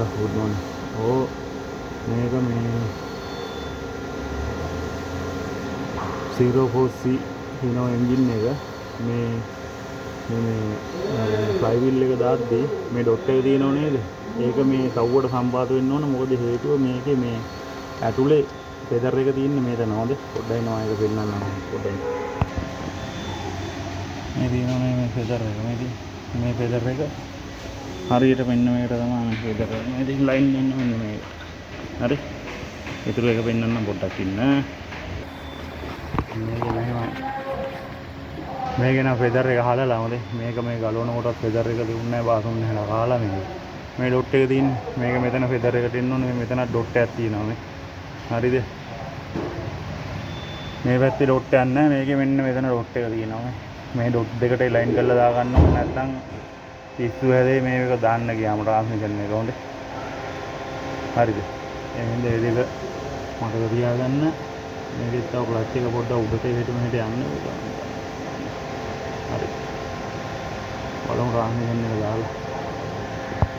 good morning. Oh, මේක මේ 04C හිනෝ engine එක මේ ෆ්ලයි වීල් එක දාද්දී මේ ඩොට් එක තියෙනව නේද? ඒක මේ තව්වට සම්පාත වෙන්න ඕන. මොකද හේතුව මේකේ මේ ඇතුලේ ෆෙදර් එක තියෙන්නේ මේතන හොඳ. පොඩ්ඩයි නෝ ඒක පෙන්නන්නම් පොඩ්ඩයි. මේ තියෙනවනේ මේ ෆෙදර් එක. මේ ෆෙදර් එක හරියට මෙන්න මේකට තමයි මේ ෆෙදර් එක. මේ තියෙන ලයින් දෙන්න මෙන්න මේක. හරි. ඊටු එක පෙන්නන්නම් පොඩ්ඩක් ඉන්න. මේක මෙහෙමයි. මේක නම් ෆෙදර් එක හලලා හොඳේ. මේක මේ ගලවන කොටත් ෆෙදර් එක දුන්නේ නැහැ බාසුන් නැහැ කාලා මේක. මේ ඩොට් එක තියෙන්නේ. මේක මෙතන ෆෙදර් එකට එන්න ඕනේ. මෙතන ඩොට් එකක් තියෙනවා මේ. හරිද? මේ පැත්තේ ඩොට් එකක් නැහැ. මේකේ මෙන්න මෙතන ඩොට් එක තියෙනවා මේ ඩොට් දෙකට ලයින් කරලා දා ගන්න ඕනේ. නැත්නම් පිස්සු හැදේ මේක දාන්න ගියාම ට්‍රාන්ස්මිෂන් එක හොඳේ. හරිද? එහෙනම් මේ දෙක මතක තියාගන්න. මේකෙත් තව ක්ලච් එක පොඩ්ඩක් උඩට එහෙට මෙහෙට යන්න ඕන. හරි. බලමු ට්‍රාන්ස්මිෂන් එක දාලා